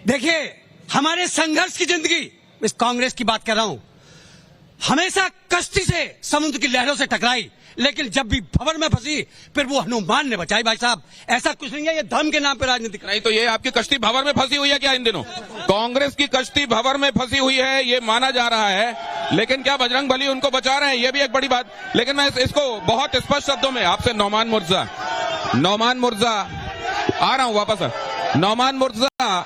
देखिए, हमारे संघर्ष की जिंदगी, इस कांग्रेस की बात कर रहा हूं, हमेशा कश्ती से समुद्र की लहरों से टकराई, लेकिन जब भी भंवर में फंसी फिर वो हनुमान ने बचाई। भाई साहब, ऐसा कुछ नहीं है, ये धर्म के नाम पे राजनीति नहीं तो ये आपकी कश्ती भंवर में फंसी हुई है क्या इन दिनों? कांग्रेस की कश्ती भंवर में फंसी हुई है ये माना जा रहा है, लेकिन क्या बजरंग बली उनको बचा रहे हैं, ये भी एक बड़ी बात। लेकिन मैं इसको बहुत स्पष्ट शब्दों में आपसे नौमान मुर्जा आ रहा हूं वापस। नौमान मुर्तजा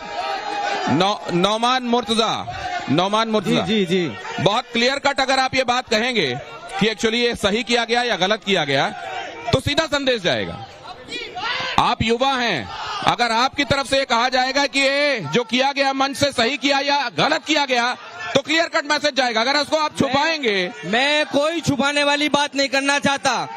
जी बहुत क्लियर कट अगर आप ये बात कहेंगे कि एक्चुअली ये सही किया गया या गलत किया गया, तो सीधा संदेश जाएगा। आप युवा हैं, अगर आपकी तरफ से ये कहा जाएगा कि ये जो किया गया मंच से सही किया या गलत किया गया, तो क्लियर कट मैसेज जाएगा। अगर उसको आप छुपाएंगे, मैं कोई छुपाने वाली बात नहीं करना चाहता।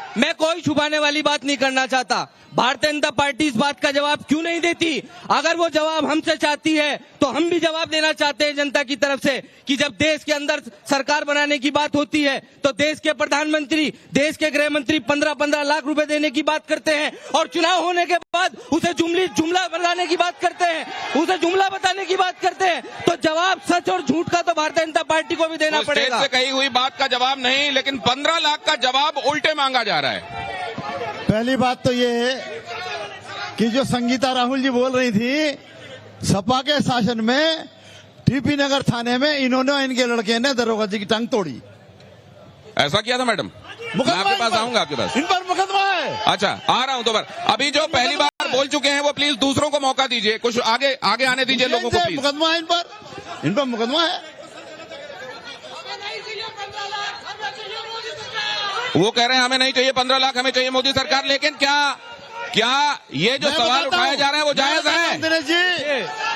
भारतीय जनता पार्टी इस बात का जवाब क्यों नहीं देती? अगर वो जवाब हमसे चाहती है तो हम भी जवाब देना चाहते हैं जनता की तरफ से कि जब देश के अंदर सरकार बनाने की बात होती है तो देश के प्रधानमंत्री, देश के गृह मंत्री 15-15 लाख रुपए देने की बात करते हैं, और चुनाव होने के बाद उसे जुमला बताने की बात करते हैं, तो जवाब सच और झूठ का तो भारतीय जनता पार्टी को भी देना पड़ेगा। से कही हुई बात का जवाब नहीं, लेकिन 15 लाख का जवाब उल्टे मांगा जा रहा है। पहली बात तो ये है कि जो संगीता राहुल जी बोल रही थी, सपा के शासन में टीपी नगर थाने में इनके लड़के ने दरोगा जी की टांग तोड़ी। ऐसा किया था मैडम? मैं आपके पास आऊंगा, आपके पास इन पर मुकदमा है। अच्छा, आ रहा हूं। तो अभी जो पहली बार बोल चुके हैं वो प्लीज दूसरों को मौका दीजिए, कुछ आगे आने दीजिए लोगों को प्लीज। मुकदमा है इन पर मुकदमा है। वो कह रहे हैं हमें नहीं चाहिए 15 लाख, हमें चाहिए मोदी सरकार। लेकिन क्या ये जो सवाल उठाया जा रहा है वो जायज है? दिनेश जी,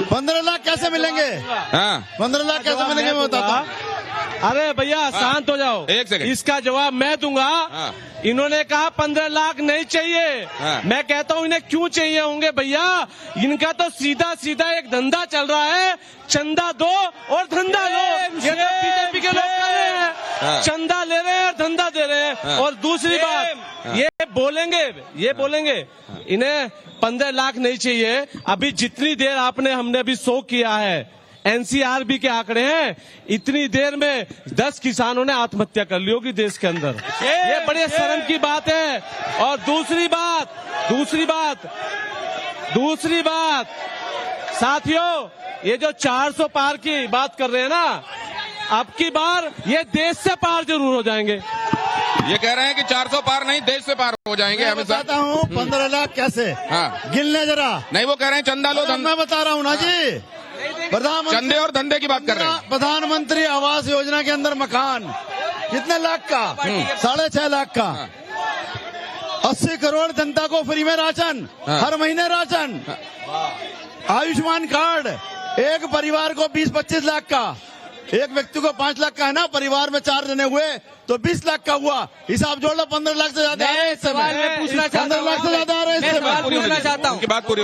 15 लाख कैसे मिलेंगे? हाँ, 15 लाख कैसे मिलेंगे मैं बताता हूँ। अरे भैया शांत हो जाओ, एक सेकंड। इसका जवाब मैं दूंगा। हाँ। इन्होंने कहा 15 लाख नहीं चाहिए। हाँ। मैं कहता हूँ इन्हें क्यों चाहिए होंगे भैया? इनका तो सीधा एक धंधा चल रहा है, चंदा दो और धंधा लो। ये तो बीजेपी के लोग कर रहे हैं, हाँ। चंदा ले रहे हैं और धंधा दे रहे हैं। हाँ। और दूसरी बात, ये बोलेंगे इन्हें 15 लाख नहीं चाहिए। अभी जितनी देर हमने अभी शो किया है, एनसीआरबी के आंकड़े हैं, इतनी देर में 10 किसानों ने आत्महत्या कर ली होगी देश के अंदर। ये बड़े शर्म की बात है। और दूसरी बात साथियों, ये जो 400 पार की बात कर रहे हैं ना, अब की बार ये देश से पार जरूर हो जाएंगे। ये कह रहे हैं कि 400 पार नहीं, देश से पार हो जाएंगे। मैं बताता हूँ 15 लाख कैसे। हाँ, गिनने जरा। नहीं, वो कह रहे हैं चंदा लो। मैं बता रहा हूँ ना जी, चंदे और धंधे की बात कर रहे हैं। प्रधानमंत्री आवास योजना के अंदर मकान कितने लाख का? 6.5 लाख का। 80 करोड़ जनता को फ्री में राशन, हर महीने राशन। आयुष्मान कार्ड, एक परिवार को 20-25 लाख का, एक व्यक्ति को 5 लाख का है ना, परिवार में 4 जने हुए तो 20 लाख का हुआ। हिसाब जोड़ लो, 15 लाख से ज्यादा आ रहे हैं इस समय। 15 लाख से ज्यादा आ रहे हैं इस समय। उनकी बात पूरी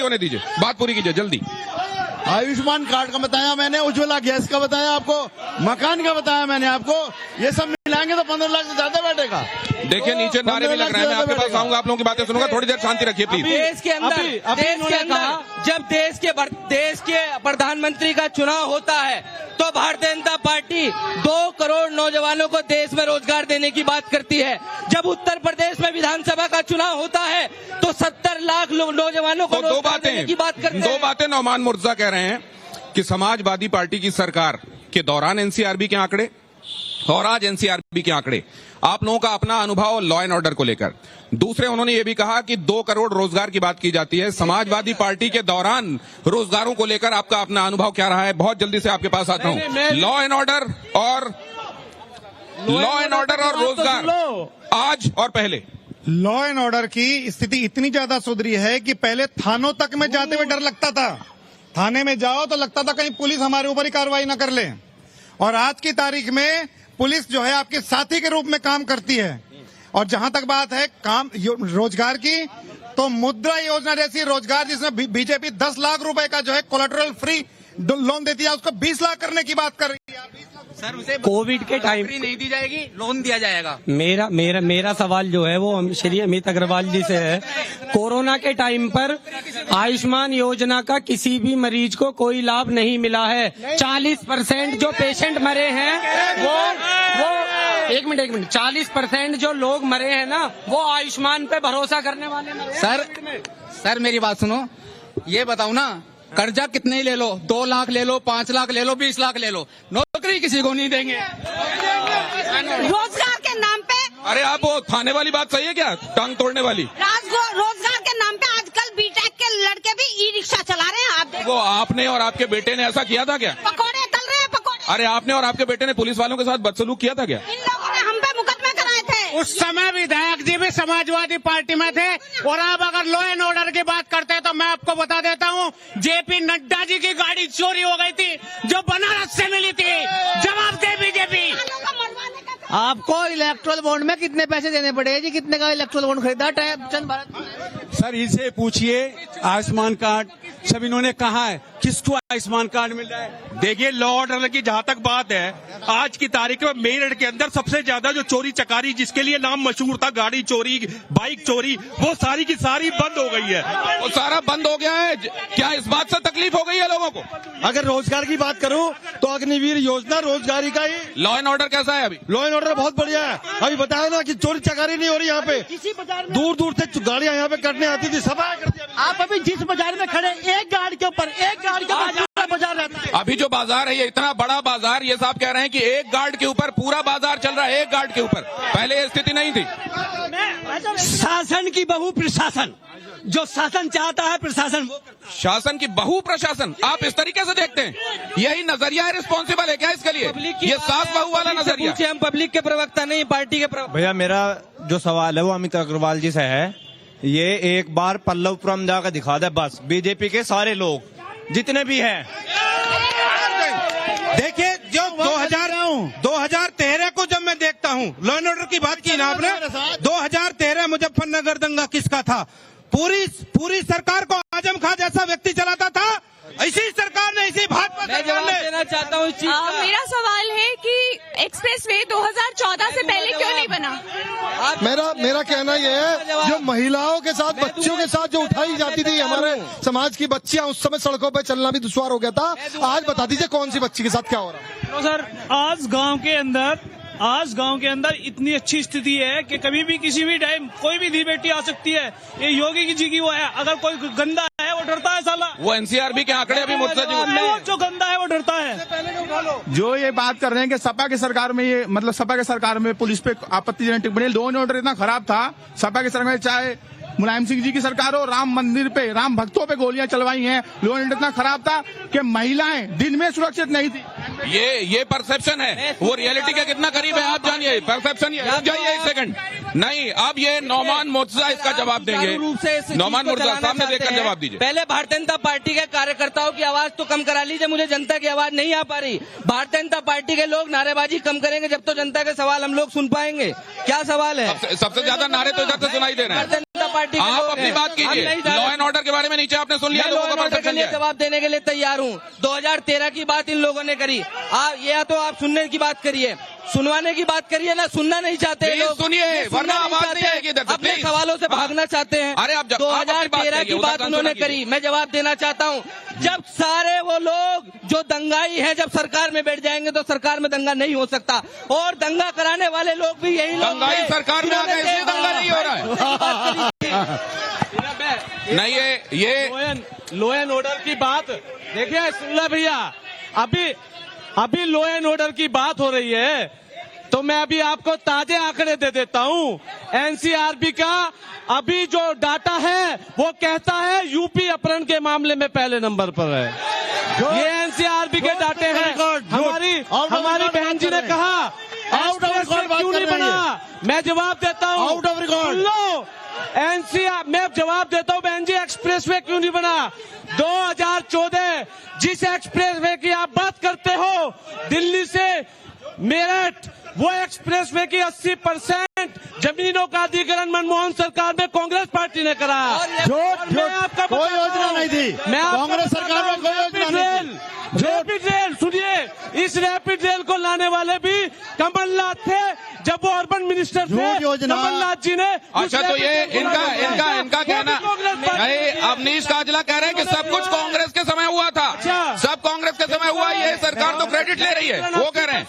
होने दीजिए, बात पूरी कीजिए जल्दी। आयुष्मान कार्ड का बताया मैंने, उज्ज्वला गैस का बताया आपको, मकान का बताया मैंने आपको। ये सब मिलाएंगे तो 15 लाख से ज्यादा बैठेगा। देखिए नीचे नारे भी लग रहे हैं, मैं आपके पास आऊंगा, आप लोगों की बातें सुनूंगा। थोड़ी देर शांति रखिए प्लीज। देश के अंदर जब देश के प्रधानमंत्री का चुनाव होता है तो भारतीय जनता पार्टी 2 करोड़ नौजवानों को देश में रोजगार देने की बात करती है। जब उत्तर प्रदेश में विधानसभा का चुनाव होता है तो 70 लाख नौजवानों को रोजगार देने की बात करते हैं। दो बातें नौमान मुर्तजा कह रहे हैं कि समाजवादी पार्टी की सरकार के दौरान एनसीआरबी के आंकड़े और आज एनसीआरबी के आंकड़े, आप लोगों का अपना अनुभव लॉ एंड ऑर्डर को लेकर। दूसरे उन्होंने ये भी कहा कि 2 करोड़ रोजगार की बात की जाती है। समाजवादी पार्टी के दौरान रोजगारों को लेकर आपका अपना अनुभव क्या रहा है? बहुत जल्दी से आपके पास आता हूं। लॉ एंड ऑर्डर और रोजगार आज और पहले। लॉ एंड ऑर्डर की स्थिति इतनी ज्यादा सुधरी है कि पहले थानों तक में जाते हुए डर लगता था। थाने में जाओ तो लगता था कहीं पुलिस हमारे ऊपर ही कार्रवाई न कर ले। और आज की तारीख में पुलिस जो है आपके साथी के रूप में काम करती है। और जहां तक बात है रोजगार की, तो मुद्रा योजना जैसी रोजगार जिसमें बीजेपी 10 लाख रुपए का जो है कोलेटरल फ्री लोन देती है, उसको 20 लाख करने की बात कर रही है। सर उसे कोविड के टाइम नौकरी नहीं दी जाएगी, लोन दिया जाएगा। मेरा सवाल जो है वो श्री अमित अग्रवाल जी से है। कोरोना के टाइम पर आयुष्मान योजना का किसी भी मरीज को कोई लाभ नहीं मिला है। 40% जो पेशेंट मरे हैं वो एक मिनट 40% जो लोग मरे हैं ना, वो आयुष्मान पे भरोसा करने वाले मरे हैं। सर मेरी बात सुनो, ये बताओ ना, कर्जा कितने ही ले लो, 2 लाख ले लो, 5 लाख ले लो, 20 लाख ले लो, नौकरी किसी को नहीं देंगे। रोजगार के नाम पे, अरे आप वो थाने वाली बात सही है क्या, टांग तोड़ने वाली? रोजगार के नाम पे आजकल बीटेक के लड़के भी ई रिक्शा चला रहे हैं। आप वो आपने और आपके बेटे ने ऐसा किया था क्या? पकौड़े तल रहे हैं, पकौड़े। अरे आपने और आपके बेटे ने पुलिस वालों के साथ बदसलूक किया था क्या? इन लोगों ने हम पे मुकदमे कराए थे। उस समय विधायक जी भी समाजवादी पार्टी में थे। और आप अगर लॉ एंड ऑर्डर की बात करते हैं तो मैं आपको बता देता हूँ, जेपी नड्डा जी की गाड़ी चोरी हो गई थी जो बनारस से मिली थी। जवाब दे बीजेपी। आपको इलेक्ट्रल बॉन्ड में कितने पैसे देने पड़े जी? कितने का इलेक्ट्रल बॉन्ड खरीदा चंद भारत? सर इसे पूछिए, आयुष्मान कार्ड सब इन्होंने कहा है, किसको आयुष्मान कार्ड मिल रहा है? देखिए, लॉ ऑर्डर की जहाँ तक बात है, आज की तारीख में मेरठ के अंदर सबसे ज्यादा जो चोरी चकारी जिसके लिए नाम मशहूर था, गाड़ी चोरी, बाइक चोरी, वो सारी की सारी बंद हो गई है। वो सारा बंद हो गया है। क्या इस बात से तकलीफ हो गई है लोगों को? अगर रोजगार की बात करूं तो अग्निवीर योजना रोजगारी का ही। लॉ एंड ऑर्डर कैसा है अभी? लॉ एंड ऑर्डर बहुत बढ़िया है। अभी बताया ना कि चोरी चकारी नहीं हो रही यहाँ पे। दूर दूर से गाड़ियाँ यहाँ पे करने आती थी, सब आया करती। आप अभी जिस बाजार में खड़े, एक गाड़ी के ऊपर पूरा बाजार रहता है। अभी जो बाजार है, ये इतना बड़ा बाजार, ये साहब कह रहे हैं कि एक गार्ड के ऊपर पूरा बाजार चल रहा है, एक गार्ड के ऊपर। पहले ये स्थिति नहीं थी। शासन की बहु प्रशासन, जो शासन चाहता है प्रशासन वो करता है। शासन की बहु प्रशासन, आप इस तरीके से देखते हैं? यही नजरिया है, रिस्पॉन्सिबल है क्या इसके लिए? ये सास बहू वाला नजरिया। हम पब्लिक के प्रवक्ता नहीं, पार्टी के प्रवक्ता। भैया मेरा जो सवाल है वो अमित अग्रवाल जी से है। ये एक बार पल्लवपुरम जाकर दिखा दे बस, बीजेपी के सारे लोग जितने भी हैं। देखिए, जो 2013 को जब मैं देखता हूँ, लॉ एंड ऑर्डर की बात की ना आपने, 2013 मुजफ्फरनगर दंगा किसका था? पूरी सरकार को आजम खां जैसा व्यक्ति चलाता था। इसी सरकार ने, इसी भाजपा सरकार ने। देना चाहता हूँ इस चीज का। मेरा सवाल है कि एक्सप्रेसवे 2014 से पहले क्यों नहीं बना? मेरा कहना ये है, जो महिलाओं के साथ, बच्चियों के साथ जो उठाई जाती थी हमारे समाज की बच्चियां, उस समय सड़कों पर चलना भी दुश्वार हो गया था। आज बता दीजिए कौन सी बच्ची के साथ क्या हो रहा है? तो सर, आज गांव के अंदर इतनी अच्छी स्थिति है कि कभी भी किसी भी टाइम कोई भी धी बेटी आ सकती है। ये योगी जी की वो है, अगर कोई गंदा है वो डरता है साला। वो एनसीआरबी के आंकड़े अभी मुझसे जो गंदा है वो डरता है। जो ये बात कर रहे हैं कि सपा की सरकार में, ये मतलब सपा की सरकार में पुलिस पे आपत्तिजनक टिप्पणी, लॉ एंड ऑर्डर इतना खराब था सपा की सरकार में, चाहे मुलायम सिंह जी की सरकार हो, राम मंदिर पे, राम भक्तों पे गोलियां चलवाई हैं। लॉ एंड ऑर्डर इतना खराब था कि महिलाएं दिन में सुरक्षित नहीं थी। ये परसेप्शन है, वो रियलिटी के कितना करीब है आप जानिए। परसेप्शन, जाइए एक सेकंड। नहीं, अब ये नौमान मुर्तजा इसका जवाब देंगे। नौमान मुर्तजा सामने देखकर जवाब दीजिए। पहले भारतीय जनता पार्टी के कार्यकर्ताओं की आवाज तो कम करा लीजिए, मुझे जनता की आवाज नहीं आ पा रही। भारतीय जनता पार्टी के लोग नारेबाजी कम करेंगे जब तो जनता के सवाल हम लोग सुन पाएंगे। क्या सवाल है? सबसे ज्यादा नारे तो इधर से सुनाई दे रहे हैं। भारतीय जनता पार्टी के आप लोग अपनी हैं। बात कीजिए। लॉ एंड ऑर्डर के बारे में नीचे आपने सुन लिया, लोगों का परसेप्शन क्या है? जवाब देने के लिए तैयार हूँ। 2013 की बात इन लोगों ने करी। या तो आप सुनने की बात करिए, सुनवाने की बात करिए ना, सुनना नहीं चाहते लोग। सुनिए, वरना आवाज नहीं आएगी इधर से। अपने सवालों से भागना चाहते हैं। अरे आप 2013 की बात उन्होंने करी, मैं जवाब देना चाहता हूँ। जब सारे वो लोग जो दंगाई हैं, जब सरकार में बैठ जाएंगे तो सरकार में दंगा नहीं हो सकता। और दंगा कराने वाले लोग भी यही लोग। दंगाई सरकार में आ गए, इसलिए दंगा नहीं हो रहा है। नहीं, ये लॉ एंड ऑर्डर की बात देखिए, सुन लो भैया, अभी लॉ एंड ऑर्डर की बात हो रही है तो मैं अभी आपको ताजे आंकड़े दे देता हूं। एनसीआरबी का अभी जो डाटा है वो कहता है यूपी अपहरण के मामले में पहले नंबर पर है। ये एनसीआरबी के डाटे हैं। हमारी बहन जी ने कहा आउट ऑफ रिकॉर्ड बात क्यों नहीं कर रही है। बना? मैं जवाब देता हूँ, out of record. Low, NCR मैं जवाब देता हूँ बहन जी, एक्सप्रेसवे क्यों नहीं बना? 2014 जिस एक्सप्रेसवे की आप बात करते हो दिल्ली से मेरठ, वो एक्सप्रेसवे की 80% जमीनों का अधिग्रहण मनमोहन सरकार में कांग्रेस पार्टी ने कराया। कोई योजना नहीं थी, मैं कांग्रेस सरकार में कोई योजना नहीं थी। सुनिए, इस इस रैपिड रेल को लाने वाले भी कमलनाथ थे जब वो अर्बन मिनिस्टर थे। झूठ योजना। कमलनाथ जी ने अच्छा, तो ये इनका कहना नहीं, अवनीश काजला कह रहे हैं कि सब कुछ कांग्रेस के समय हुआ था, सब कांग्रेस के समय हुआ, ये सरकार तो क्रेडिट ले रही है, वो कह रहे हैं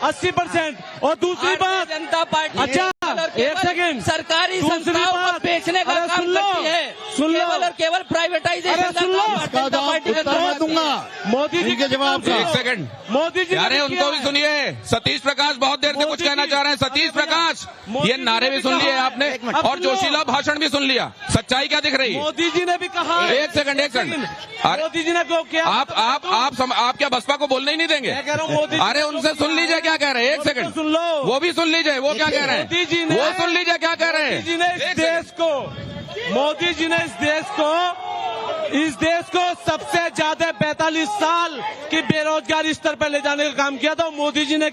80%। और दूसरी बात, जनता पार्टी अच्छा एक सेकंड, सरकारी संस्थाओं को बेचने का काम करती है, सुन लो, केवल और केवल प्राइवेटाइजेशन का काम भारतीय जनता पार्टी उत्तर मैं दूंगा मोदी जी इनके जवाब का। एक सेकंड, मोदी जी अरे उनको भी सुनिए। सतीश प्रकाश बहुत देर से कुछ कहना चाह रहे हैं। सतीश प्रकाश, ये नारे भी सुन लिए आपने और जोशीला भाषण भी सुन लिया, सच्चाई क्या दिख रही है? मोदी जी ने भी कहा। एक सेकंड, मोदी जी ने क्या आप क्या बसपा को बोलने ही नहीं देंगे? मैं कह रहा हूं मोदी, अरे उनसे सुन लीजिए क्या कह रहे हैं। एक सेकंड सुन लो, वो भी सुन लीजिए वो क्या कह रहे हैं। मोदी जी ने, वो सुन लीजिए क्या कह रहे हैं। मोदी जी ने इस देश को सबसे ज्यादा 45 साल की बेरोजगारी स्तर पर ले जाने का काम किया था मोदी जी ने।